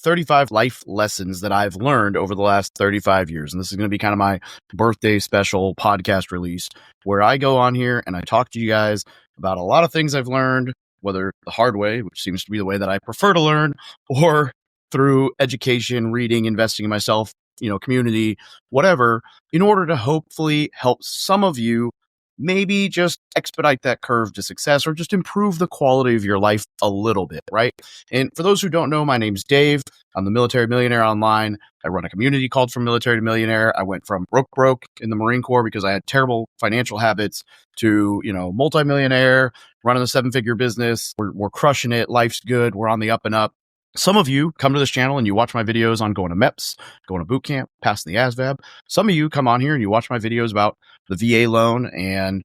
35 life lessons that I've learned over the last 35 years. And this is going to be kind of my birthday special podcast release where I go on here and I talk to you guys about a lot of things I've learned, whether the hard way, which seems to be the way that I prefer to learn, or through education, reading, investing in myself, community, whatever, in order to hopefully help some of you maybe just expedite that curve to success or just improve the quality of your life a little bit, right? And for those who don't know, my name's Dave. I'm the Military Millionaire online. I run a community called From Military to Millionaire. I went from broke in the Marine Corps because I had terrible financial habits to, multimillionaire, running a 7-figure business. We're crushing it. Life's good. We're on the up and up. Some of you come to this channel and you watch my videos on going to MEPS, going to boot camp, passing the ASVAB. Some of you come on here and you watch my videos about the VA loan and,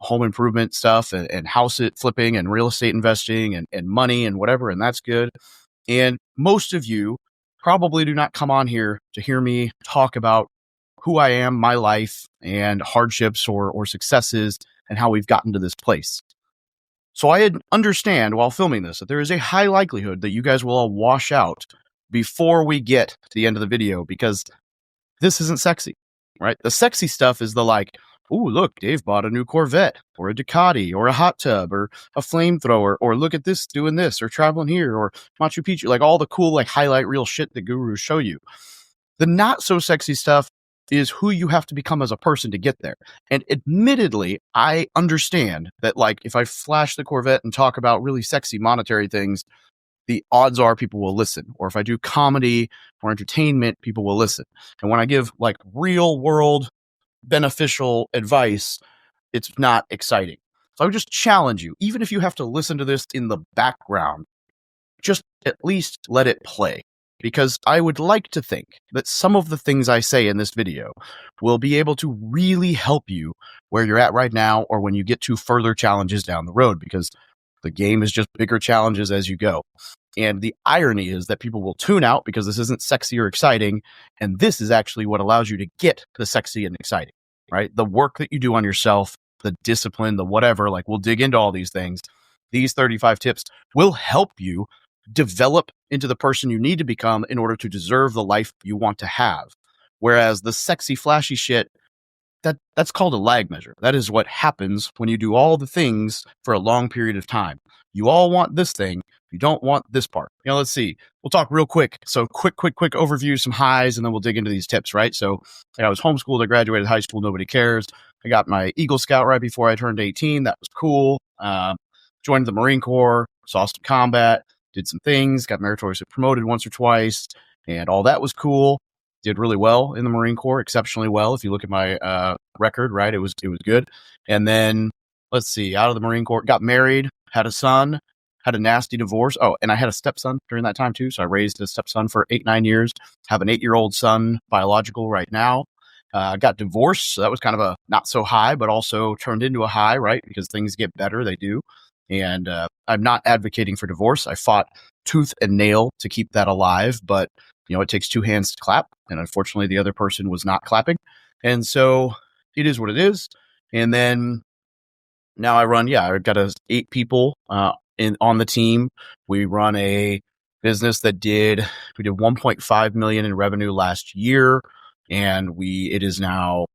home improvement stuff and house flipping and real estate investing and money and whatever. And that's good. And most of you probably do not come on here to hear me talk about who I am, my life, and hardships or successes and how we've gotten to this place. So I understand while filming this that there is a high likelihood that you guys will all wash out before we get to the end of the video because this isn't sexy, right? The sexy stuff is the like, ooh, look, Dave bought a new Corvette or a Ducati or a hot tub or a flamethrower or look at this doing this or traveling here or Machu Picchu, like all the cool like highlight reel shit that gurus show you. The not so sexy stuff is who you have to become as a person to get there. And admittedly, I understand that like if I flash the Corvette and talk about really sexy monetary things, the odds are people will listen. Or if I do comedy or entertainment, people will listen. And when I give like real world beneficial advice, it's not exciting. So I would just challenge you, even if you have to listen to this in the background, just at least let it play. Because I would like to think that some of the things I say in this video will be able to really help you where you're at right now or when you get to further challenges down the road, because the game is just bigger challenges as you go. And the irony is that people will tune out because this isn't sexy or exciting. And this is actually what allows you to get the sexy and exciting, right? The work that you do on yourself, the discipline, the whatever, like we'll dig into all these things. These 35 tips will help you develop into the person you need to become in order to deserve the life you want to have. Whereas the sexy, flashy shit, that's called a lag measure. That is what happens when you do all the things for a long period of time. You all want this thing. You don't want this part. Let's see. We'll talk real quick. So quick overview, some highs, and then we'll dig into these tips, right? So I was homeschooled. I graduated high school. Nobody cares. I got my Eagle Scout right before I turned 18. That was cool. Joined the Marine Corps, saw some combat, did some things, got meritoriously promoted once or twice, and all that was cool. Did really well in the Marine Corps, exceptionally well. If you look at my record, right, it was good. And then, let's see, out of the Marine Corps, got married, had a son, had a nasty divorce. Oh, and I had a stepson during that time too. So I raised a stepson for 8-9 years, have an 8-year-old son, biological right now. Got divorced. So that was kind of a not so high, but also turned into a high, right? Because things get better, they do. And I'm not advocating for divorce. I fought tooth and nail to keep that alive, but it takes 2 hands to clap. And unfortunately, the other person was not clapping. And so it is what it is. And then now I run, I've got 8 people on the team. We run a business we did 1.5 million in revenue last year. And it is now,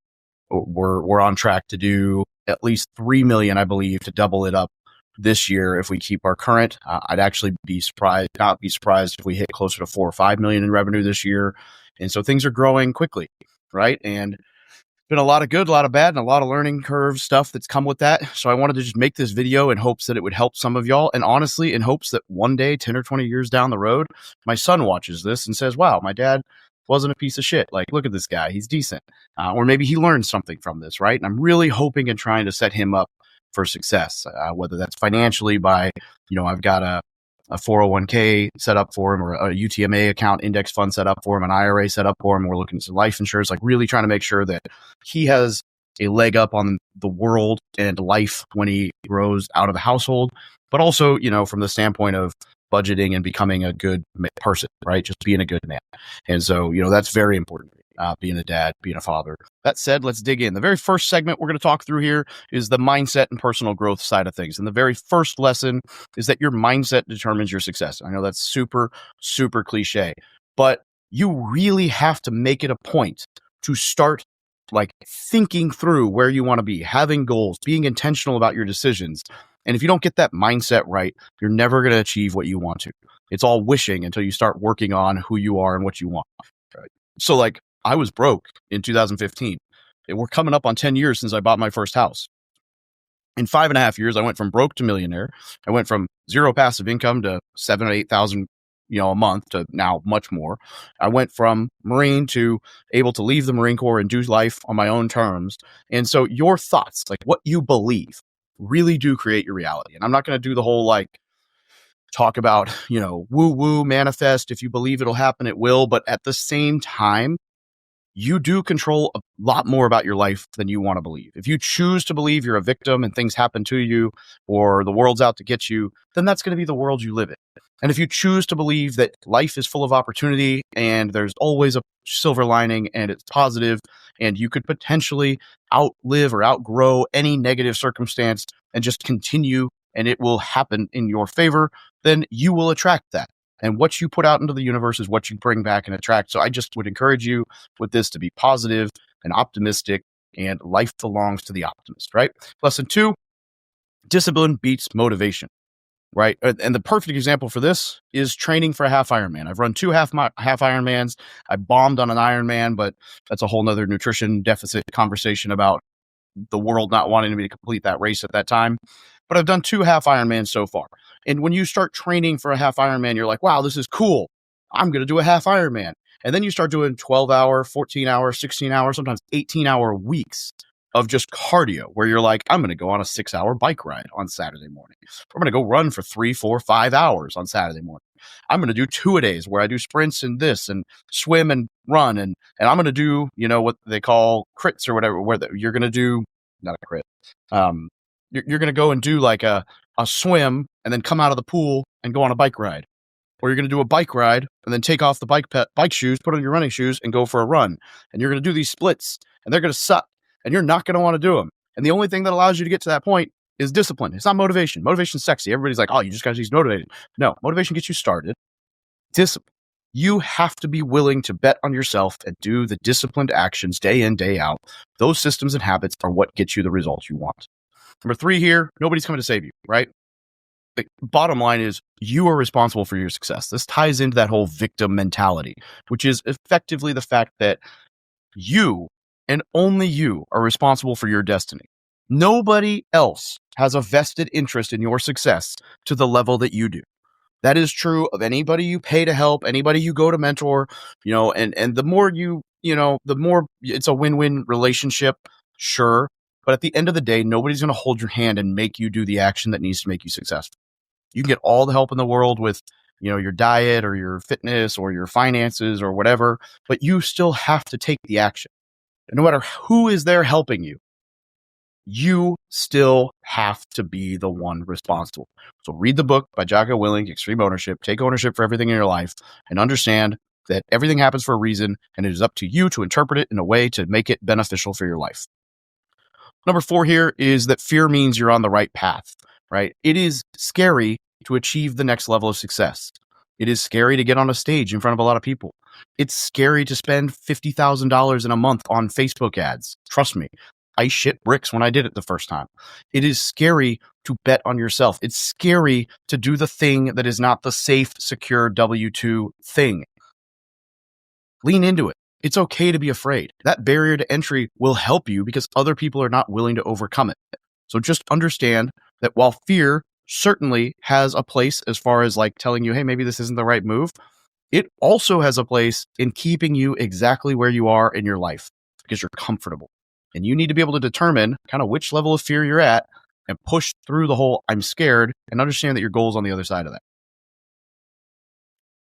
we're on track to do at least 3 million, I believe, to double it up this year if we keep our current. I'd actually not be surprised if we hit closer to 4 or 5 million in revenue this year. And so things are growing quickly, right? And it's been a lot of good, a lot of bad, and a lot of learning curve stuff that's come with that. So I wanted to just make this video in hopes that it would help some of y'all. And honestly, in hopes that one day, 10 or 20 years down the road, my son watches this and says, wow, my dad wasn't a piece of shit. Like, look at this guy. He's decent. Or maybe he learned something from this, right? And I'm really hoping and trying to set him up for success, whether that's financially by, I've got a 401k set up for him or a UTMA account index fund set up for him, an IRA set up for him. We're looking at some life insurance, like really trying to make sure that he has a leg up on the world and life when he grows out of the household, but also, from the standpoint of budgeting and becoming a good person, right? Just being a good man. And so, that's very important. being a dad, being a father. That said, let's dig in. The very first segment we're going to talk through here is the mindset and personal growth side of things. And the very first lesson is that your mindset determines your success. I know that's super, super cliche, but you really have to make it a point to start like thinking through where you want to be, having goals, being intentional about your decisions. And if you don't get that mindset right, you're never going to achieve what you want to. It's all wishing until you start working on who you are and what you want. Right? So like I was broke in 2015. We're coming up on 10 years since I bought my first house. In 5.5 years, I went from broke to millionaire. I went from zero passive income to 7,000 or 8,000, a month to now much more. I went from Marine to able to leave the Marine Corps and do life on my own terms. And so your thoughts, like what you believe, really do create your reality. And I'm not going to do the whole like talk about, woo woo manifest. If you believe it'll happen, it will. But at the same time, you do control a lot more about your life than you want to believe. If you choose to believe you're a victim and things happen to you or the world's out to get you, then that's going to be the world you live in. And if you choose to believe that life is full of opportunity and there's always a silver lining and it's positive and you could potentially outlive or outgrow any negative circumstance and just continue and it will happen in your favor, then you will attract that. And what you put out into the universe is what you bring back and attract. So I just would encourage you with this to be positive and optimistic, and life belongs to the optimist, right? Lesson 2, discipline beats motivation, right? And the perfect example for this is training for a half Ironman. I've run 2 half Ironmans. I bombed on an Ironman, but that's a whole nother nutrition deficit conversation about the world not wanting me to complete that race at that time. But I've done 2 half Ironmans so far. And when you start training for a half Ironman, you're like, wow, this is cool. I'm going to do a half Ironman. And then you start doing 12-hour, 14-hour, 16-hour, sometimes 18-hour weeks of just cardio where you're like, I'm going to go on a 6-hour bike ride on Saturday morning. I'm going to go run for 3, 4, 5 hours on Saturday morning. I'm going to do 2-a-days where I do sprints and this and swim and run. And I'm going to do, what they call crits or whatever, where you're going to do, not a crit. You're going to go and do like a swim and then come out of the pool and go on a bike ride. Or you're going to do a bike ride and then take off the bike shoes, put on your running shoes and go for a run. And you're going to do these splits and they're going to suck and you're not going to want to do them. And the only thing that allows you to get to that point is discipline. It's not motivation. Motivation's sexy. Everybody's like, oh, you just got to be motivated. No, motivation gets you started. Discipline. You have to be willing to bet on yourself and do the disciplined actions day in, day out. Those systems and habits are what get you the results you want. Number 3 here, nobody's coming to save you, right? The bottom line is you are responsible for your success. This ties into that whole victim mentality, which is effectively the fact that you and only you are responsible for your destiny. Nobody else has a vested interest in your success to the level that you do. That is true of anybody you pay to help, anybody you go to mentor, and the more the more it's a win-win relationship, sure. But at the end of the day, nobody's going to hold your hand and make you do the action that needs to make you successful. You can get all the help in the world with, your diet or your fitness or your finances or whatever, but you still have to take the action. And no matter who is there helping you, you still have to be the one responsible. So read the book by Jocko Willink, Extreme Ownership, take ownership for everything in your life and understand that everything happens for a reason and it is up to you to interpret it in a way to make it beneficial for your life. Number 4 here is that fear means you're on the right path, right? It is scary to achieve the next level of success. It is scary to get on a stage in front of a lot of people. It's scary to spend $50,000 in a month on Facebook ads. Trust me, I shit bricks when I did it the first time. It is scary to bet on yourself. It's scary to do the thing that is not the safe, secure W-2 thing. Lean into it. It's okay to be afraid. That barrier to entry will help you because other people are not willing to overcome it. So just understand that while fear certainly has a place as far as like telling you, hey, maybe this isn't the right move, it also has a place in keeping you exactly where you are in your life because you're comfortable. And you need to be able to determine kind of which level of fear you're at and push through the whole I'm scared and understand that your goal is on the other side of that.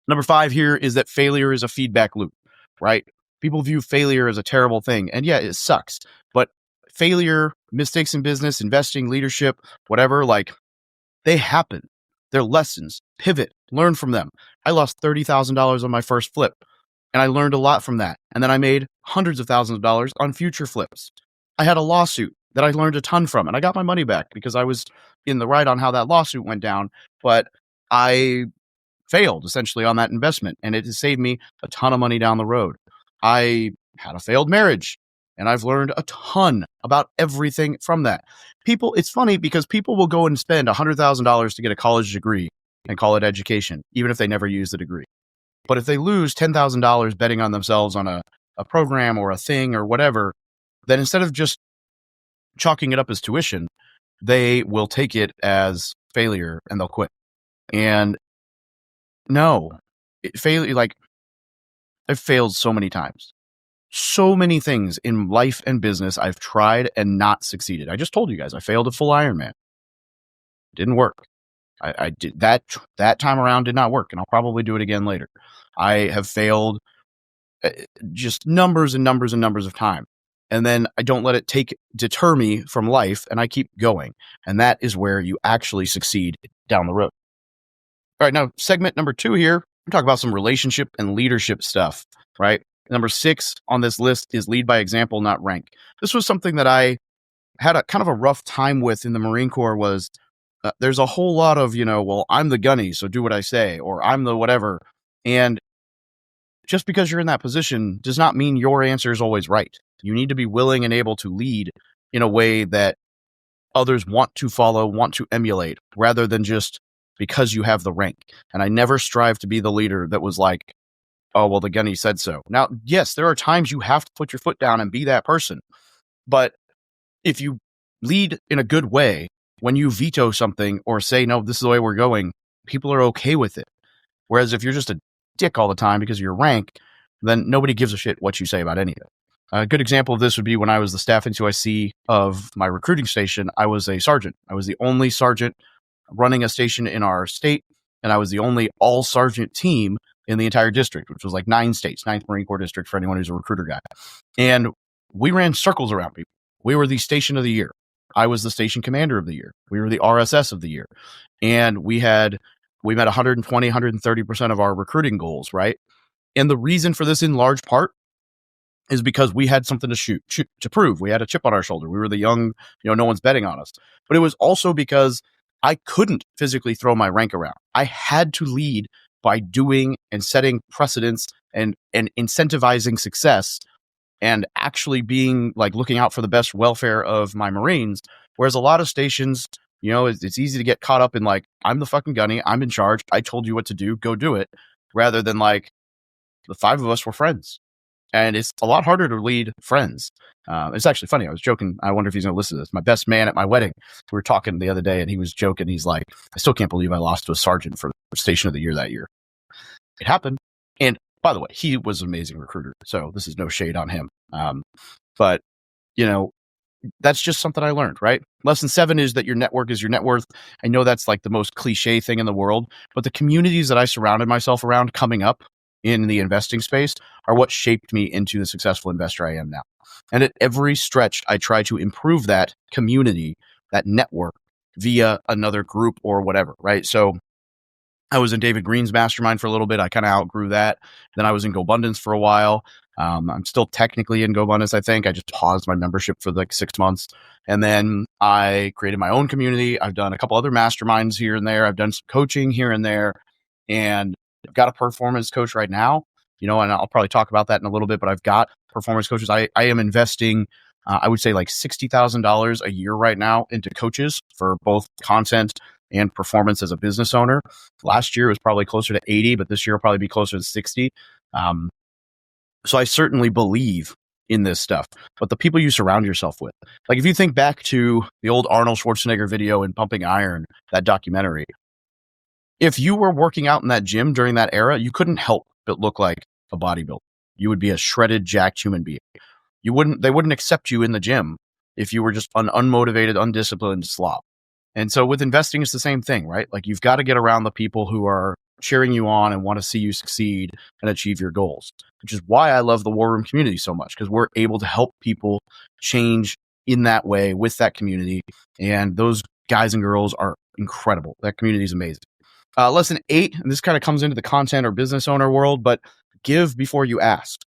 Number 5 here is that failure is a feedback loop, right? People view failure as a terrible thing. And yeah, it sucks. But failure, mistakes in business, investing, leadership, whatever, like they happen. They're lessons. Pivot. Learn from them. I lost $30,000 on my first flip. And I learned a lot from that. And then I made hundreds of thousands of dollars on future flips. I had a lawsuit that I learned a ton from, and I got my money back because I was in the right on how that lawsuit went down. But I failed essentially on that investment, and it has saved me a ton of money down the road. I had a failed marriage, and I've learned a ton about everything from that. It's funny because people will go and spend $100,000 to get a college degree and call it education, even if they never use the degree. But if they lose $10,000 betting on themselves on a program or a thing or whatever, then instead of just chalking it up as tuition, they will take it as failure and they'll quit. And no, I've failed so many times. So many things in life and business I've tried and not succeeded. I just told you guys I failed a full Ironman. Didn't work. I did that time around did not work, and I'll probably do it again later. I have failed just numbers and numbers and numbers of time. And then I don't let it deter me from life, and I keep going. And that is where you actually succeed down the road. All right, now segment number 2 here, I'm talking about some relationship and leadership stuff, right? Number 6 on this list is lead by example, not rank. This was something that I had a kind of a rough time with in the Marine Corps. Was there's a whole lot of, well, I'm the gunny, so do what I say, or I'm the whatever. And just because you're in that position does not mean your answer is always right. You need to be willing and able to lead in a way that others want to follow, want to emulate, rather than just because you have the rank. And I never strive to be the leader that was like, oh, well, the gunny said so. Now, yes, there are times you have to put your foot down and be that person. But if you lead in a good way, when you veto something or say, no, this is the way we're going, people are okay with it. Whereas if you're just a dick all the time because of your rank, then nobody gives a shit what you say about anything. A good example of this would be when I was the staff NCOIC of my recruiting station. I was a sergeant. I was the only sergeant running a station in our state, and I was the only all-sergeant team in the entire district, which was like 9 states, 9th Marine Corps district for anyone who's a recruiter guy. And we ran circles around people. We were the station of the year. I was the station commander of the year. We were the RSS of the year. And we met 120, 130% of our recruiting goals, right? And the reason for this in large part is because we had something to prove. We had a chip on our shoulder. We were the young, no one's betting on us. But it was also because I couldn't physically throw my rank around. I had to lead by doing and setting precedents and incentivizing success and actually being like looking out for the best welfare of my Marines. Whereas a lot of stations, it's easy to get caught up in like, I'm the fucking gunny, I'm in charge, I told you what to do, go do it, rather than like the 5 of us were friends. And it's a lot harder to lead friends. It's actually funny. I was joking. I wonder if he's going to listen to this. My best man at my wedding, we were talking the other day and he was joking. He's like, I still can't believe I lost to a sergeant for Station of the Year that year. It happened. And by the way, he was an amazing recruiter. So this is no shade on him. But, that's just something I learned, right? Lesson 7 is that your network is your net worth. I know that's like the most cliche thing in the world, but the communities that I surrounded myself around coming up in the investing space are what shaped me into the successful investor I am now. And at every stretch, I try to improve that community, that network via another group or whatever, right? So I was in David Green's mastermind for a little bit. I kind of outgrew that. Then I was in GoBundance for a while. I'm still technically in GoBundance, I think. I just paused my membership for like 6 months. And then I created my own community. I've done a couple other masterminds here and there. I've done some coaching here and there. And I've got a performance coach right now, and I'll probably talk about that in a little bit, but I've got performance coaches. I am investing, I would say like $60,000 a year right now into coaches for both content and performance as a business owner. Last year was probably closer to 80, but this year will probably be closer to 60. So I certainly believe in this stuff, but the people you surround yourself with, like if you think back to the old Arnold Schwarzenegger video in Pumping Iron, that documentary, if you were working out in that gym during that era, you couldn't help but look like a bodybuilder. You would be a shredded, jacked human being. They wouldn't accept you in the gym if you were just an unmotivated, undisciplined slob. And so with investing, it's the same thing, right? Like you've got to get around the people who are cheering you on and want to see you succeed and achieve your goals, which is why I love the War Room community so much, because we're able to help people change in that way with that community. And those guys and girls are incredible. That community is amazing. Lesson 8, and this kind of comes into the content or business owner world, but give before you ask.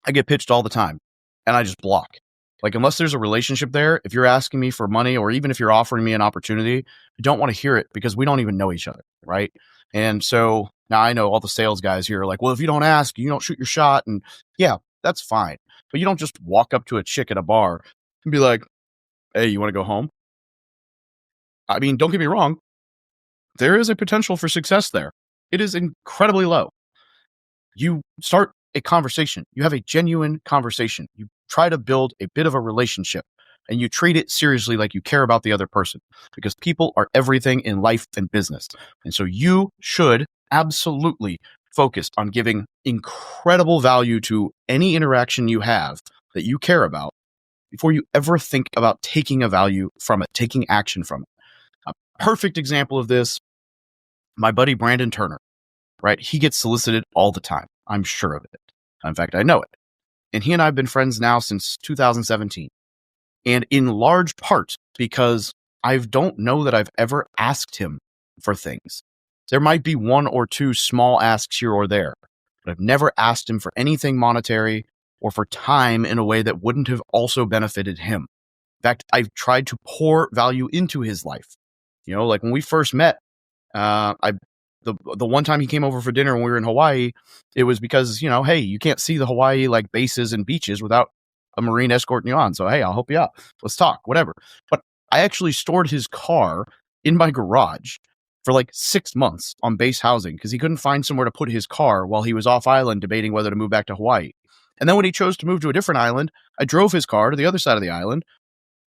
I get pitched all the time and I just block. Like, unless there's a relationship there, if you're asking me for money or even if you're offering me an opportunity, I don't want to hear it because we don't even know each other, right? And so now I know all the sales guys here are like, well, if you don't ask, you don't shoot your shot. And yeah, that's fine. But you don't just walk up to a chick at a bar and be like, hey, you want to go home? I mean, don't get me wrong. There is a potential for success there. It is incredibly low. You start a conversation. You have a genuine conversation. You try to build a bit of a relationship and you treat it seriously like you care about the other person, because people are everything in life and business. And so you should absolutely focus on giving incredible value to any interaction you have that you care about before you ever think about taking a value from it, taking action from it. A perfect example of this, my buddy Brandon Turner, right? He gets solicited all the time. I'm sure of it. In fact, I know it. And he and I have been friends now since 2017. And in large part because I don't know that I've ever asked him for things. There might be one or two small asks here or there, but I've never asked him for anything monetary or for time in a way that wouldn't have also benefited him. In fact, I've tried to pour value into his life. You know, like when we first met, the one time he came over for dinner when we were in Hawaii, it was because, you know, hey, you can't see the Hawaii like bases and beaches without a Marine escorting you on. So, hey, I'll help you out. Let's talk, whatever. But I actually stored his car in my garage for like 6 months on base housing because he couldn't find somewhere to put his car while he was off island debating whether to move back to Hawaii. And then when he chose to move to a different island, I drove his car to the other side of the island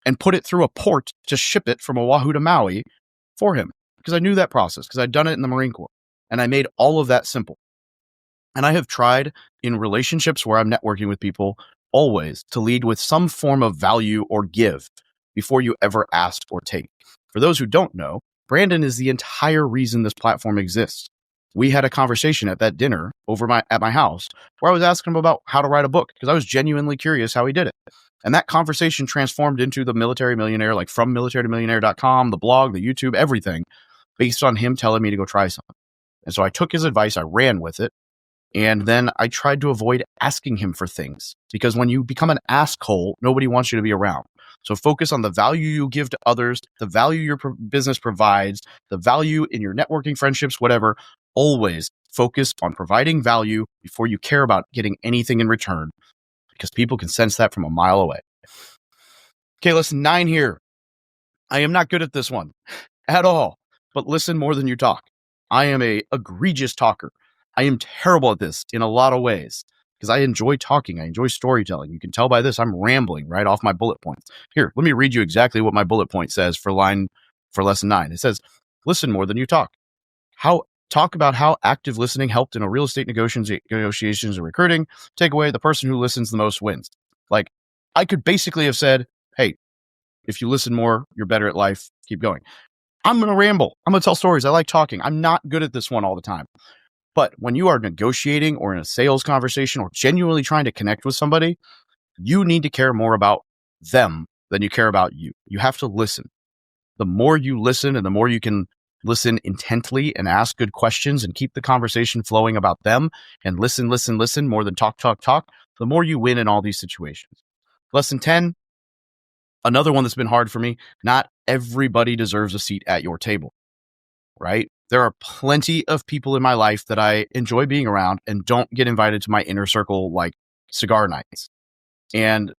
and put it through a port to ship it from Oahu to Maui for him, because I knew that process, because I'd done it in the Marine Corps. And I made all of that simple. And I have tried in relationships where I'm networking with people always to lead with some form of value or give before you ever ask or take. For those who don't know, Brandon is the entire reason this platform exists. We had a conversation at that dinner at my house where I was asking him about how to write a book because I was genuinely curious how he did it. And that conversation transformed into the Military Millionaire, like from militarymillionaire.com, the blog, the YouTube, everything, based on him telling me to go try something. And so I took his advice, I ran with it, and then I tried to avoid asking him for things, because when you become an asshole, nobody wants you to be around. So focus on the value you give to others, the value your business provides, the value in your networking, friendships, whatever. Always focus on providing value before you care about getting anything in return, because people can sense that from a mile away. Okay, lesson 9 here. I am not good at this one at all, but listen more than you talk. I am a egregious talker. I am terrible at this in a lot of ways because I enjoy talking. I enjoy storytelling. You can tell by this, I'm rambling right off my bullet points. Here, let me read you exactly what my bullet point says for lesson 9. It says, listen more than you talk. Talk about how active listening helped in a real estate negotiations or recruiting. Takeaway, the person who listens the most wins. Like, I could basically have said, hey, if you listen more, you're better at life. Keep going. I'm going to ramble. I'm going to tell stories. I like talking. I'm not good at this one all the time. But when you are negotiating or in a sales conversation or genuinely trying to connect with somebody, you need to care more about them than you care about you. You have to listen. The more you listen and the more you can listen intently and ask good questions and keep the conversation flowing about them and listen more than talk, the more you win in all these situations. Lesson 10, another one that's been hard for me. Not everybody deserves a seat at your table, right? There are plenty of people in my life that I enjoy being around and don't get invited to my inner circle like cigar nights. And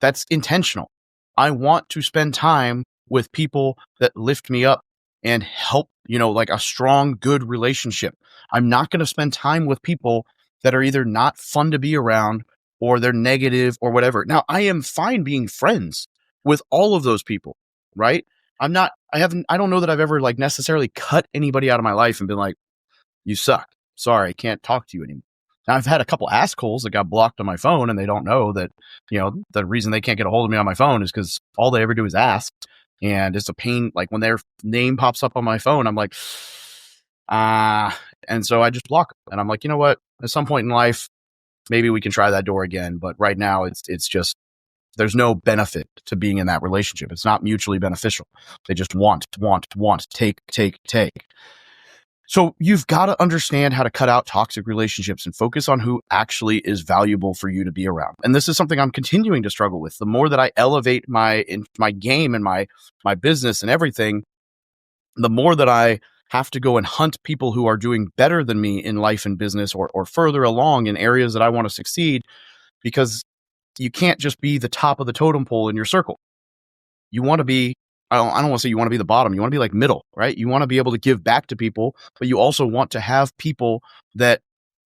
that's intentional. I want to spend time with people that lift me up and help, like a strong, good relationship. I'm not going to spend time with people that are either not fun to be around or they're negative or whatever. Now, I am fine being friends with all of those people, right? I don't know that I've ever like necessarily cut anybody out of my life and been like, you suck. Sorry, I can't talk to you anymore. Now, I've had a couple assholes that got blocked on my phone and they don't know that, the reason they can't get a hold of me on my phone is because all they ever do is ask. And it's a pain. Like when their name pops up on my phone, I'm like, and so I just block them. And I'm like, you know what? At some point in life, maybe we can try that door again. But right now it's just, there's no benefit to being in that relationship. It's not mutually beneficial. They just want, take. So you've got to understand how to cut out toxic relationships and focus on who actually is valuable for you to be around. And this is something I'm continuing to struggle with. The more that I elevate my game and my business and everything, the more that I have to go and hunt people who are doing better than me in life and business, or further along in areas that I want to succeed, because you can't just be the top of the totem pole in your circle. You want to be, I don't want to say you want to be the bottom. You want to be like middle, right? You want to be able to give back to people, but you also want to have people that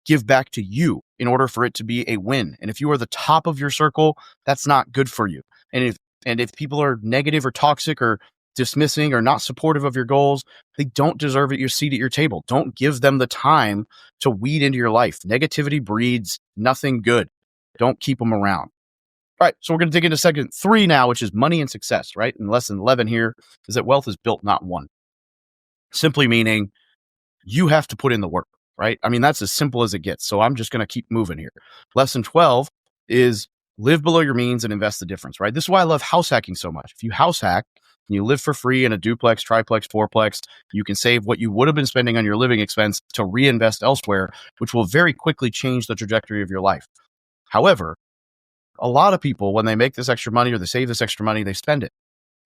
give back to you in order for it to be a win. And if you are the top of your circle, that's not good for you. And if people are negative or toxic or dismissing or not supportive of your goals, they don't deserve your seat at your table. Don't give them the time to weed into your life. Negativity breeds nothing good. Don't keep them around. All right, so we're going to dig into segment 3 now, which is money and success, right? And lesson 11 here is that wealth is built, not won. Simply meaning you have to put in the work, right? I mean, that's as simple as it gets. So I'm just going to keep moving here. Lesson 12 is live below your means and invest the difference, right? This is why I love house hacking so much. If you house hack and you live for free in a duplex, triplex, fourplex, you can save what you would have been spending on your living expense to reinvest elsewhere, which will very quickly change the trajectory of your life. However, a lot of people, when they make this extra money or they save this extra money, they spend it.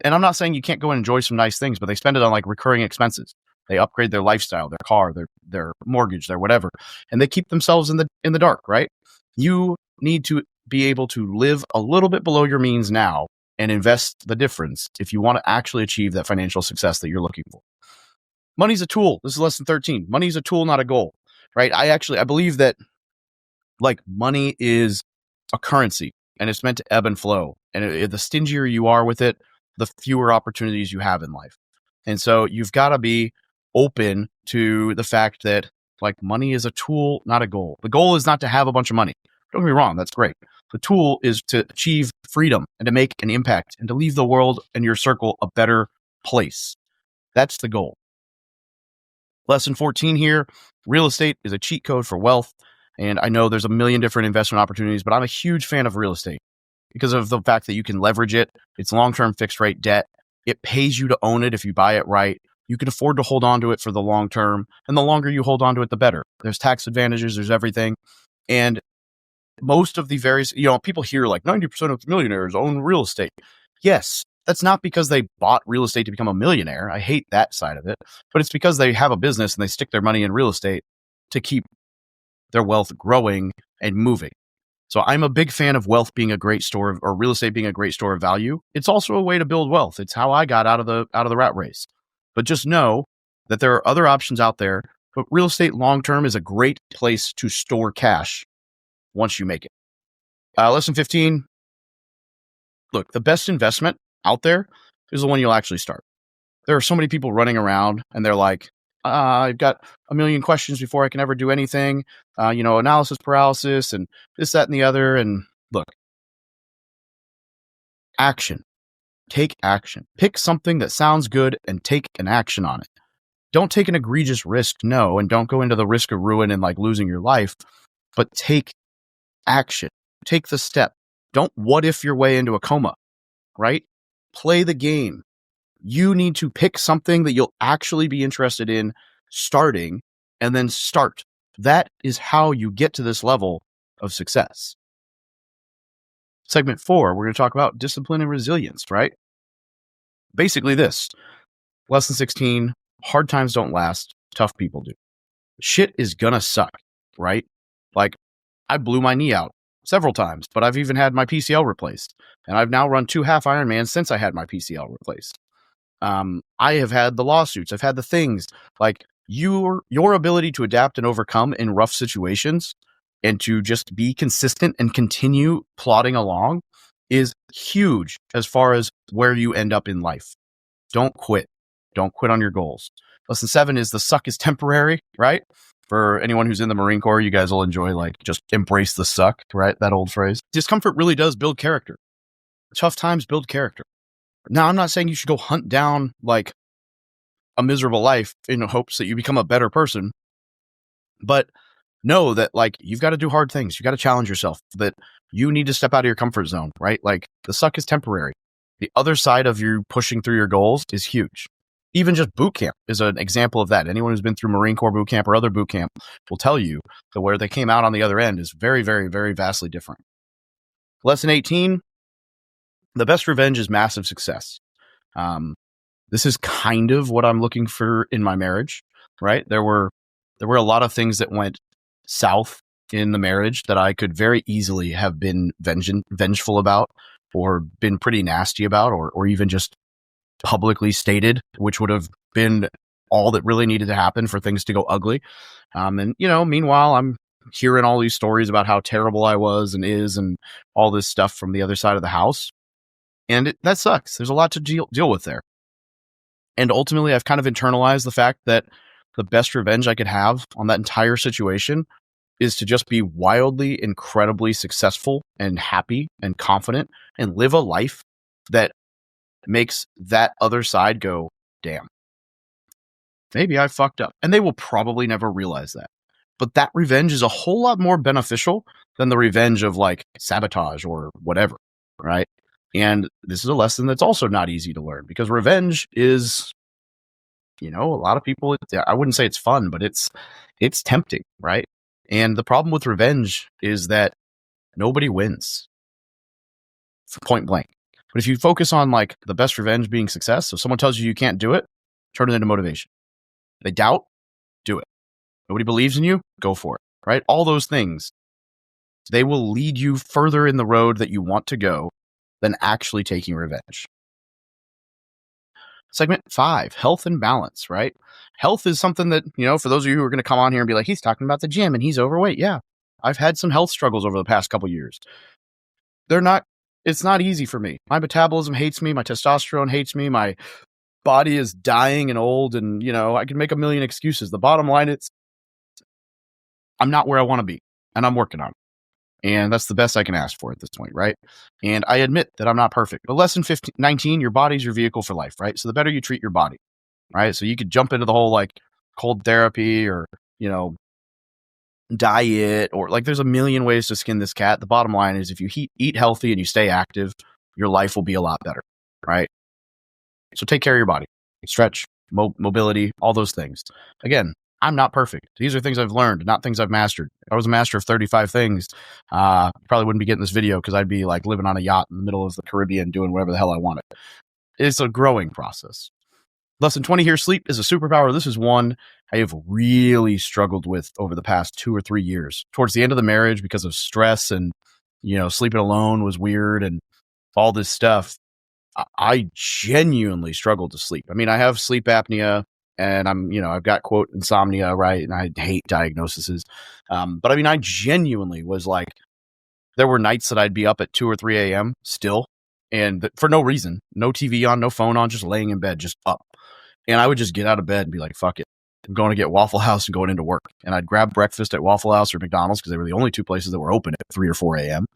And I'm not saying you can't go and enjoy some nice things, but they spend it on like recurring expenses. They upgrade their lifestyle, their car, their mortgage, their whatever, and they keep themselves in the dark, right? You need to be able to live a little bit below your means now and invest the difference if you want to actually achieve that financial success that you're looking for. Money's a tool. This is lesson 13. Money's a tool, not a goal, right? I believe that like money is a currency and it's meant to ebb and flow. And the stingier you are with it, the fewer opportunities you have in life. And so you've got to be open to the fact that like money is a tool, not a goal. The goal is not to have a bunch of money. Don't get me wrong. That's great. The tool is to achieve freedom and to make an impact and to leave the world and your circle a better place. That's the goal. Lesson 14 here, real estate is a cheat code for wealth. And I know there's a million different investment opportunities, but I'm a huge fan of real estate because of the fact that you can leverage it. It's long-term fixed rate debt. It pays you to own it if you buy it right. You can afford to hold on to it for the long term. And the longer you hold on to it, the better. There's tax advantages. There's everything. And most of the various, people hear like 90% of millionaires own real estate. Yes, that's not because they bought real estate to become a millionaire. I hate that side of it. But it's because they have a business and they stick their money in real estate to keep their wealth growing and moving. So I'm a big fan of wealth being a great store or real estate being a great store of value. It's also a way to build wealth. It's how I got out of the rat race. But just know that there are other options out there, but real estate long-term is a great place to store cash once you make it. Lesson 15. Look, the best investment out there is the one you'll actually start. There are so many people running around and they're like, I've got a million questions before I can ever do anything, analysis paralysis and this, that, and the other. And look, action. Take action. Pick something that sounds good and take an action on it. Don't take an egregious risk, no, and don't go into the risk of ruin and like losing your life, but take action. Take the step. Don't what if your way into a coma, right? Play the game. You need to pick something that you'll actually be interested in starting and then start. That is how you get to this level of success. Segment 4, we're going to talk about discipline and resilience, right? Basically this. Lesson 16, hard times don't last, tough people do. Shit is gonna suck, right? Like, I blew my knee out several times, but I've even had my PCL replaced. And I've now run 2 half Ironmans since I had my PCL replaced. I have had the lawsuits. I've had the things like your ability to adapt and overcome in rough situations and to just be consistent and continue plodding along is huge as far as where you end up in life. Don't quit. Don't quit on your goals. Lesson 7 is the suck is temporary, right? For anyone who's in the Marine Corps, you guys will enjoy like just embrace the suck, right? That old phrase. Discomfort really does build character. Tough times build character. Now, I'm not saying you should go hunt down like a miserable life in hopes that you become a better person, but know that like you've got to do hard things. You got to challenge yourself, that you need to step out of your comfort zone, right? Like the suck is temporary. The other side of you pushing through your goals is huge. Even just boot camp is an example of that. Anyone who's been through Marine Corps boot camp or other boot camp will tell you that where they came out on the other end is very, very, very vastly different. Lesson 18, the best revenge is massive success. This is kind of what I'm looking for in my marriage, right? There were a lot of things that went south in the marriage that I could very easily have been vengeful about, or been pretty nasty about, or even just publicly stated, which would have been all that really needed to happen for things to go ugly. And, meanwhile, I'm hearing all these stories about how terrible I was and is and all this stuff from the other side of the house. And that sucks. There's a lot to deal with there. And ultimately, I've kind of internalized the fact that the best revenge I could have on that entire situation is to just be wildly, incredibly successful and happy and confident and live a life that makes that other side go, damn, maybe I fucked up. And they will probably never realize that. But that revenge is a whole lot more beneficial than the revenge of like sabotage or whatever, right? And this is a lesson that's also not easy to learn, because revenge is, a lot of people, I wouldn't say it's fun, but it's tempting, right? And the problem with revenge is that nobody wins, point blank. But if you focus on like the best revenge being success, so someone tells you can't do it, turn it into motivation. They doubt, do it. Nobody believes in you, go for it, right? All those things, they will lead you further in the road that you want to go than actually taking revenge. Segment 5, health and balance, right? Health is something that, for those of you who are going to come on here and be like, he's talking about the gym and he's overweight. Yeah, I've had some health struggles over the past couple years. It's not easy for me. My metabolism hates me. My testosterone hates me. My body is dying and old, and, I can make a million excuses. The bottom line, I'm not where I want to be, and I'm working on it. And that's the best I can ask for at this point, right? And I admit that I'm not perfect. But lesson 19, your body's your vehicle for life, right? So the better you treat your body, right? So you could jump into the whole like cold therapy or, diet, or like there's a million ways to skin this cat. The bottom line is if you eat healthy and you stay active, your life will be a lot better, right? So take care of your body, stretch, mobility, all those things. Again, I'm not perfect. These are things I've learned, not things I've mastered. If I was a master of 35 things, probably wouldn't be getting this video, because I'd be like living on a yacht in the middle of the Caribbean doing whatever the hell I wanted. It's a growing process. Lesson 20 here, sleep is a superpower. This is one I have really struggled with over the past 2 or 3 years. Towards the end of the marriage, because of stress and, sleeping alone was weird and all this stuff, I genuinely struggled to sleep. I mean, I have sleep apnea, and I've got quote insomnia, right? And I hate diagnoses. But I mean, I genuinely was like, there were nights that I'd be up at 2 or 3 a.m. still, and for no reason, no TV on, no phone on, just laying in bed, just up. And I would just get out of bed and be like, fuck it, I'm going to get Waffle House and going into work. And I'd grab breakfast at Waffle House or McDonald's, because they were the only two places that were open at 3 or 4 a.m.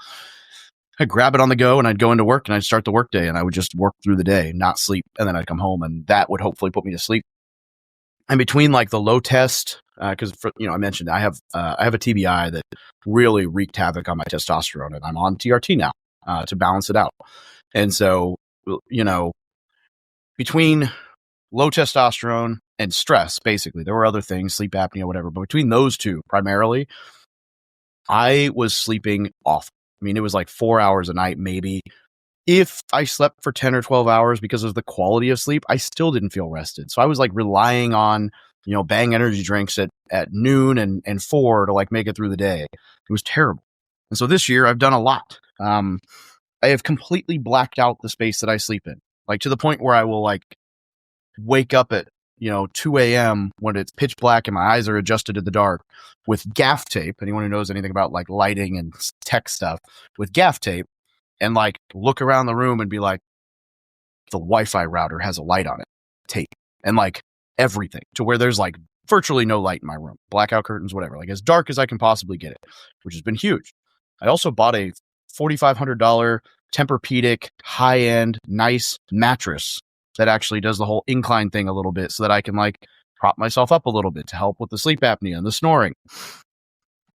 I'd grab it on the go and I'd go into work and I'd start the work day, and I would just work through the day, not sleep. And then I'd come home, and that would hopefully put me to sleep. And between like the low test, because I mentioned I have a TBI that really wreaked havoc on my testosterone, and I'm on TRT now to balance it out. And so, between low testosterone and stress, basically, there were other things, sleep apnea, whatever, but between those two primarily, I was sleeping off. I mean, it was like 4 hours a night, maybe. If I slept for 10 or 12 hours because of the quality of sleep, I still didn't feel rested. So I was like relying on, Bang energy drinks at noon and 4 to like make it through the day. It was terrible. And so this year I've done a lot. I have completely blacked out the space that I sleep in, like to the point where I will like wake up at, 2 a.m. when it's pitch black and my eyes are adjusted to the dark with gaff tape. Anyone who knows anything about like lighting and tech stuff, with gaff tape, and like look around the room and be like, the Wi-Fi router has a light on it, tape, and like everything, to where there's like virtually no light in my room, blackout curtains, whatever, like as dark as I can possibly get it, which has been huge. I also bought a $4,500 Tempur-Pedic high-end nice mattress that actually does the whole incline thing a little bit, so that I can like prop myself up a little bit to help with the sleep apnea and the snoring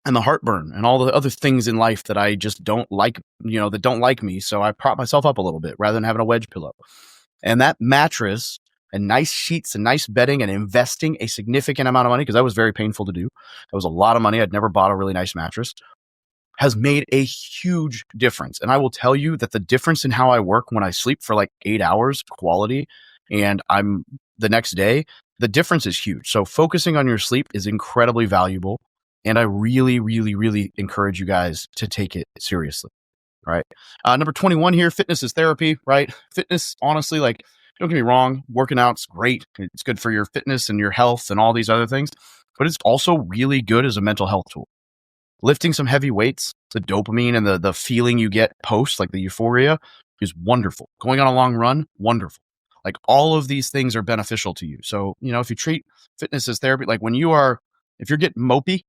and the heartburn and all the other things in life that I just don't like, that don't like me. So I prop myself up a little bit rather than having a wedge pillow. And that mattress and nice sheets and nice bedding and investing a significant amount of money, because that was very painful to do. That was a lot of money. I'd never bought a really nice mattress. Has made a huge difference. And I will tell you that the difference in how I work when I sleep for like 8 hours quality and I'm the next day, the difference is huge. So focusing on your sleep is incredibly valuable. And I really, really, really encourage you guys to take it seriously. Right. Number 21 here, fitness is therapy, right? Fitness, honestly, like, don't get me wrong, working out's great. It's good for your fitness and your health and all these other things, but it's also really good as a mental health tool. Lifting some heavy weights, the dopamine and the feeling you get post, like the euphoria, is wonderful. Going on a long run, wonderful. Like all of these things are beneficial to you. So, if you treat fitness as therapy, like if you're getting mopey,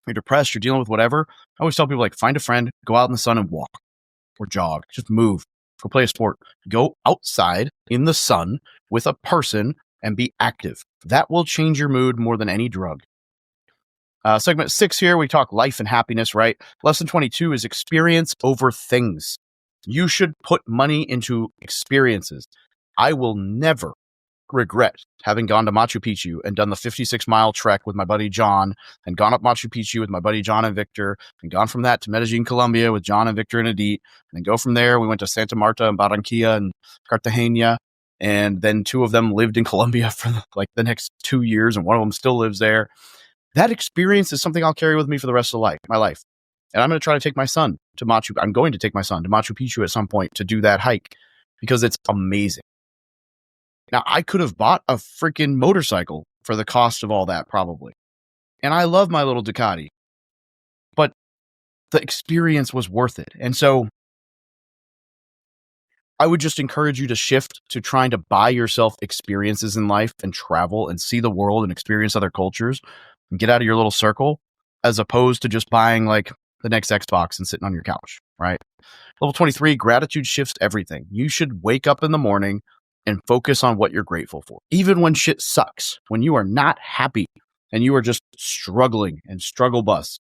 you're depressed, you're dealing with whatever, I always tell people, like, find a friend, go out in the sun and walk or jog, just move, go play a sport, go outside in the sun with a person and be active. That will change your mood more than any drug. Segment 6 here, we talk life and happiness, right? Lesson 22 is experience over things. You should put money into experiences. I will never regret having gone to Machu Picchu and done the 56-mile trek with my buddy John, and gone up Machu Picchu with my buddy John and Victor, and gone from that to Medellin, Colombia with John and Victor and Adit, and then go from there. We went to Santa Marta and Barranquilla and Cartagena, and then 2 of them lived in Colombia for like the next 2 years, and one of them still lives there. That experience is something I'll carry with me for the rest of my life. And I'm going to try to take my son to I'm going to take my son to Machu Picchu at some point to do that hike, because it's amazing. Now, I could have bought a freaking motorcycle for the cost of all that, probably. And I love my little Ducati, but the experience was worth it. And so I would just encourage you to shift to trying to buy yourself experiences in life and travel and see the world and experience other cultures and get out of your little circle, as opposed to just buying like the next Xbox and sitting on your couch, right? Level 23, gratitude shifts everything. You should wake up in the morning and focus on what you're grateful for. Even when shit sucks, when you are not happy and you are just struggling and struggle bus,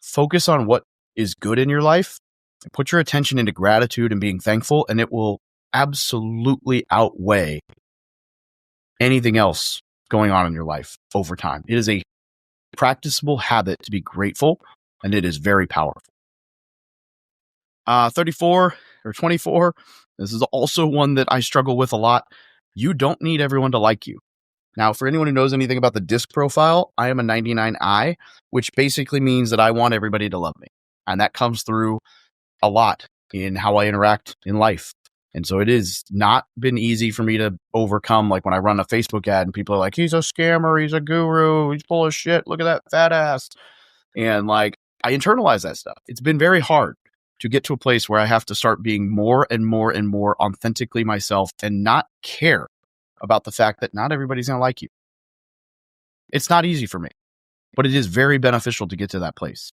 focus on what is good in your life. Put your attention into gratitude and being thankful, and it will absolutely outweigh anything else going on in your life over time. It is a practicable habit to be grateful, and it is very powerful. 34 or 24. This is also one that I struggle with a lot. You don't need everyone to like you. Now, for anyone who knows anything about the DISC profile, I am a 99I, which basically means that I want everybody to love me. And that comes through a lot in how I interact in life. And so it has not been easy for me to overcome, like when I run a Facebook ad and people are like, he's a scammer, he's a guru, he's full of shit, look at that fat ass. And like, I internalize that stuff. It's been very hard to get to a place where I have to start being more and more and more authentically myself and not care about the fact that not everybody's going to like you. It's not easy for me, but it is very beneficial to get to that place.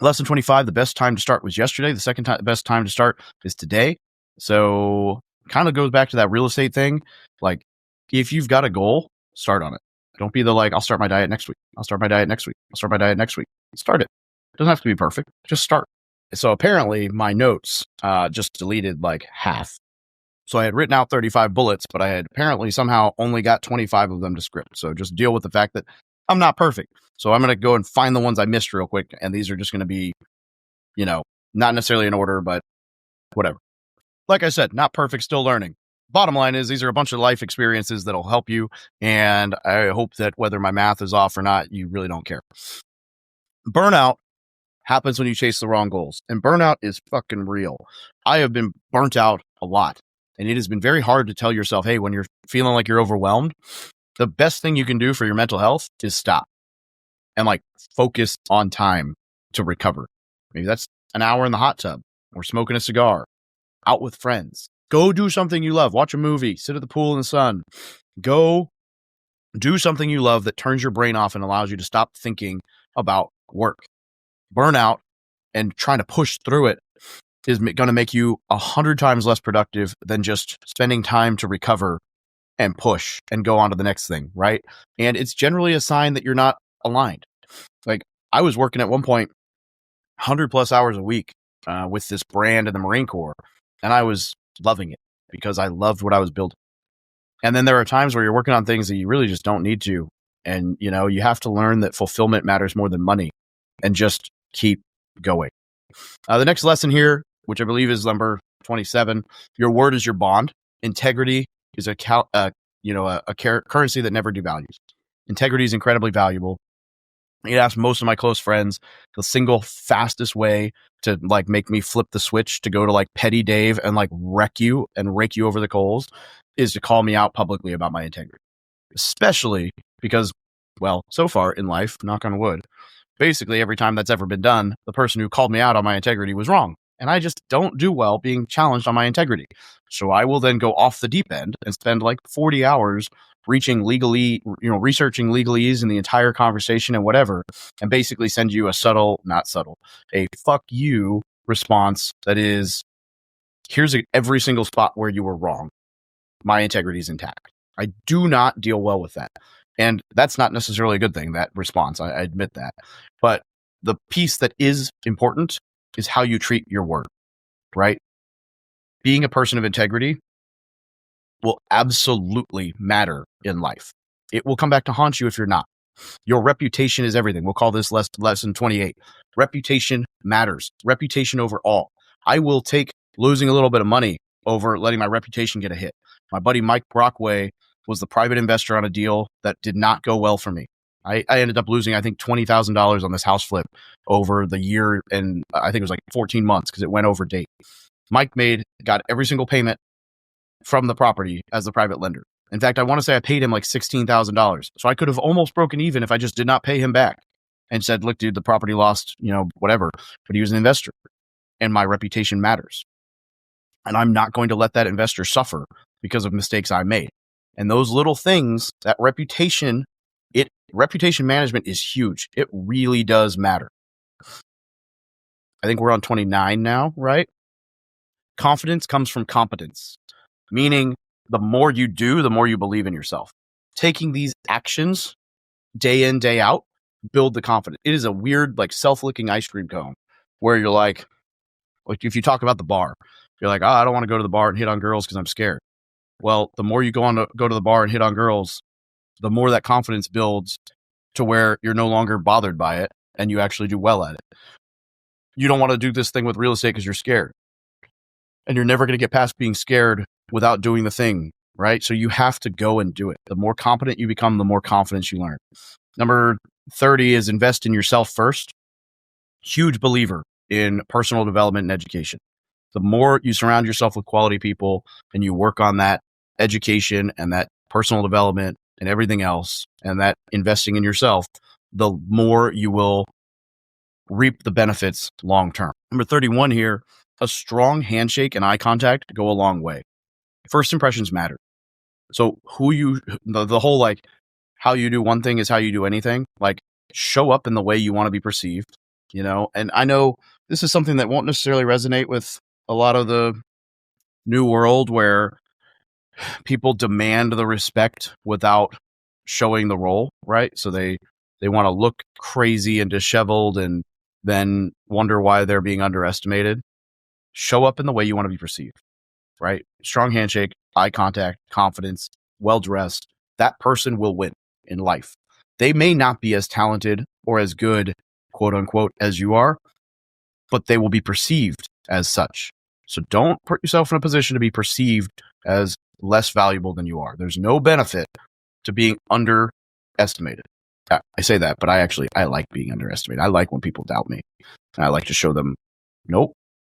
Lesson 25, the best time to start was yesterday. The best time to start is today. So kind of goes back to that real estate thing. Like, if you've got a goal, start on it. Don't be I'll start my diet next week. I'll start my diet next week. I'll start my diet next week. Start it. It doesn't have to be perfect. Just start. So apparently my notes just deleted like half. So I had written out 35 bullets, but I had apparently somehow only got 25 of them to script. So just deal with the fact that I'm not perfect. So I'm going to go and find the ones I missed real quick. And these are just going to be, not necessarily in order, but whatever. Like I said, not perfect, still learning. Bottom line is these are a bunch of life experiences that'll help you. And I hope that whether my math is off or not, you really don't care. Burnout happens when you chase the wrong goals. And burnout is fucking real. I have been burnt out a lot. And it has been very hard to tell yourself, hey, when you're feeling like you're overwhelmed, the best thing you can do for your mental health is stop and like focus on time to recover. Maybe that's an hour in the hot tub or smoking a cigar, out with friends. Go do something you love. Watch a movie, sit at the pool in the sun. Go do something you love that turns your brain off and allows you to stop thinking about work. Burnout and trying to push through it is going to make you 100 times less productive than just spending time to recover and push and go on to the next thing, right? And it's generally a sign that you're not aligned. Like, I was working at one point 100 plus hours a week with this brand in the Marine Corps, and I was loving it because I loved what I was building. And then there are times where you're working on things that you really just don't need to. And, you have to learn that fulfillment matters more than money and just keep going. The next lesson here, which I believe is number 27, your word is your bond. Integrity is a currency that never devalues. Integrity is incredibly valuable. I asked most of my close friends, the single fastest way to make me flip the switch to go to petty Dave and wreck you and rake you over the coals is to call me out publicly about my integrity. Especially because, well, so far in life, knock on wood, basically every time that's ever been done, the person who called me out on my integrity was wrong. And I just don't do well being challenged on my integrity. So I will then go off the deep end and spend 40 hours researching legalese in the entire conversation and whatever, and basically send you a fuck you response that is, here's every single spot where you were wrong. My integrity is intact. I do not deal well with that. And that's not necessarily a good thing, that response. I admit that. But the piece that is important is how you treat your word, right? Being a person of integrity will absolutely matter in life. It will come back to haunt you if you're not. Your reputation is everything. We'll call this lesson 28. Reputation matters. Reputation over all. I will take losing a little bit of money over letting my reputation get a hit. My buddy Mike Brockway was the private investor on a deal that did not go well for me. I ended up losing, I think, $20,000 on this house flip over the year, and I think it was 14 months because it went over date. Mike got every single payment from the property as the private lender. In fact, I want to say I paid him $16,000. So I could have almost broken even if I just did not pay him back and said, look, dude, the property lost, whatever, but he was an investor and my reputation matters. And I'm not going to let that investor suffer because of mistakes I made. And those little things, that reputation management is huge. It really does matter. I think we're on 29 now, right? Confidence comes from competence, meaning the more you do, the more you believe in yourself. Taking these actions day in, day out, build the confidence. It is a weird, self-licking ice cream cone where you're like if you talk about the bar, you're like, I don't want to go to the bar and hit on girls because I'm scared. Well, the more you go to the bar and hit on girls, the more that confidence builds to where you're no longer bothered by it and you actually do well at it. You don't want to do this thing with real estate because you're scared. And you're never going to get past being scared without doing the thing, right? So you have to go and do it. The more competent you become, the more confidence you learn. Number 30 is invest in yourself first. Huge believer in personal development and education. The more you surround yourself with quality people and you work on that education and that personal development and everything else and that investing in yourself, the more you will reap the benefits long term. Number 31 here, a strong handshake and eye contact go a long way. First impressions matter. So the whole how you do one thing is how you do anything. Show up in the way you want to be perceived, and I know this is something that won't necessarily resonate with a lot of the new world where people demand the respect without showing the role, right? So they want to look crazy and disheveled and then wonder why they're being underestimated. Show up in the way you want to be perceived, right? Strong handshake, eye contact, confidence, well-dressed. That person will win in life. They may not be as talented or as good, quote unquote, as you are, but they will be perceived as such. So don't put yourself in a position to be perceived as less valuable than you are. There's no benefit to being underestimated. I say that, but I like being underestimated. I like when people doubt me. And I like to show them, nope,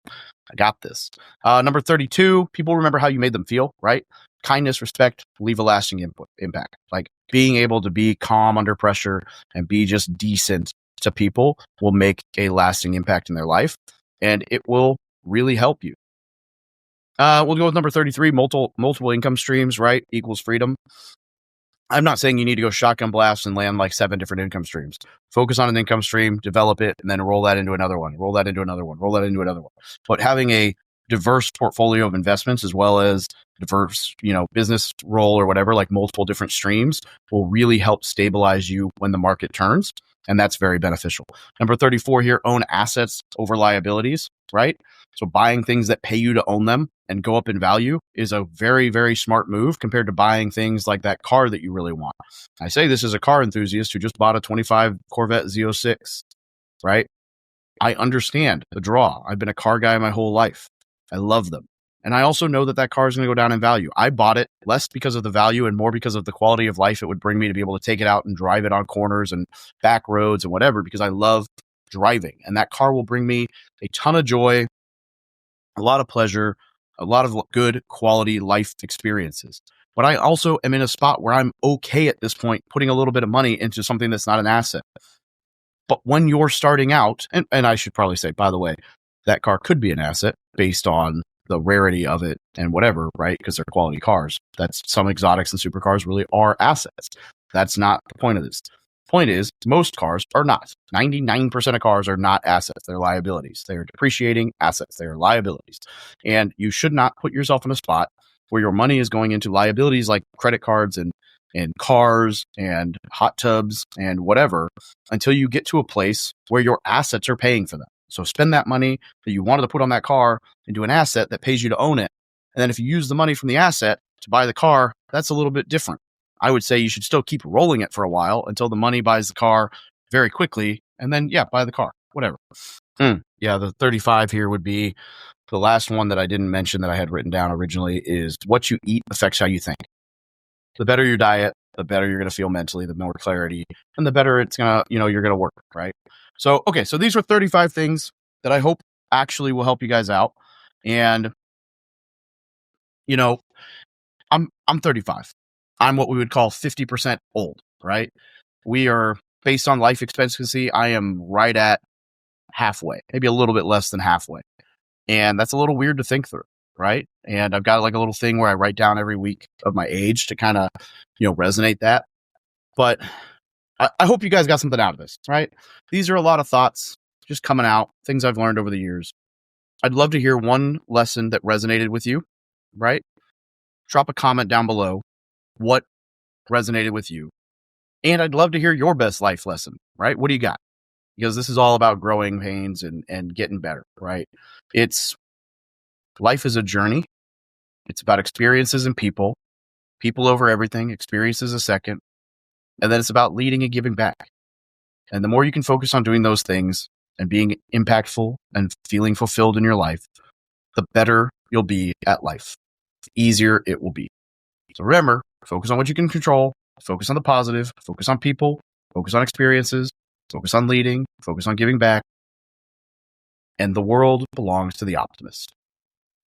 I got this. Number 32, people remember how you made them feel, right? Kindness, respect, leave a lasting impact. Being able to be calm under pressure and be just decent to people will make a lasting impact in their life, and it will really help you. We'll go with number 33, multiple income streams, right? Equals freedom. I'm not saying you need to go shotgun blast and land 7 different income streams. Focus on an income stream, develop it, and then roll that into another one, roll that into another one, roll that into another one. But having a diverse portfolio of investments as well as diverse, business role or whatever, multiple different streams will really help stabilize you when the market turns And that's very beneficial. Number 34 here, own assets over liabilities, right? So buying things that pay you to own them and go up in value is a very, very smart move compared to buying things like that car that you really want. I say this as a car enthusiast who just bought a 25 Corvette Z06, right? I understand the draw. I've been a car guy my whole life. I love them. And I also know that that car is going to go down in value. I bought it less because of the value and more because of the quality of life it would bring me to be able to take it out and drive it on corners and back roads and whatever, because I love driving. And that car will bring me a ton of joy, a lot of pleasure, a lot of good quality life experiences. But I also am in a spot where I'm okay at this point putting a little bit of money into something that's not an asset. But when you're starting out, and I should probably say, by the way, that car could be an asset based on the rarity of it and whatever, right? Because they're quality cars. That's some exotics and supercars really are assets. That's not the point of this. Point is, most cars are not. 99% of cars are not assets. They're liabilities. They are depreciating assets. They are liabilities. And you should not put yourself in a spot where your money is going into liabilities like credit cards and cars and hot tubs and whatever until you get to a place where your assets are paying for them. So spend that money that you wanted to put on that car into an asset that pays you to own it. And then if you use the money from the asset to buy the car, that's a little bit different. I would say you should still keep rolling it for a while until the money buys the car very quickly. And then, buy the car, whatever. Yeah, the 35 here would be the last one that I didn't mention that I had written down originally is what you eat affects how you think. The better your diet, the better you're going to feel mentally, the more clarity, and the better it's going to, you're going to work, right? So, okay, so these were 35 things that I hope actually will help you guys out. And, I'm 35. I'm what we would call 50% old, right? We are, based on life expectancy, I am right at halfway, maybe a little bit less than halfway. And that's a little weird to think through, right? And I've got like a little thing where I write down every week of my age to kind of, resonate that. But I hope you guys got something out of this, right? These are a lot of thoughts just coming out, things I've learned over the years. I'd love to hear one lesson that resonated with you, right? Drop a comment down below what resonated with you. And I'd love to hear your best life lesson, right? What do you got? Because this is all about growing pains and getting better, right? Life is a journey. It's about experiences and people over everything, experiences a second. And then it's about leading and giving back. And the more you can focus on doing those things and being impactful and feeling fulfilled in your life, the better you'll be at life. The easier it will be. So remember, focus on what you can control, focus on the positive, focus on people, focus on experiences, focus on leading, focus on giving back. And the world belongs to the optimist.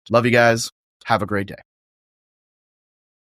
Love you guys. Have a great day.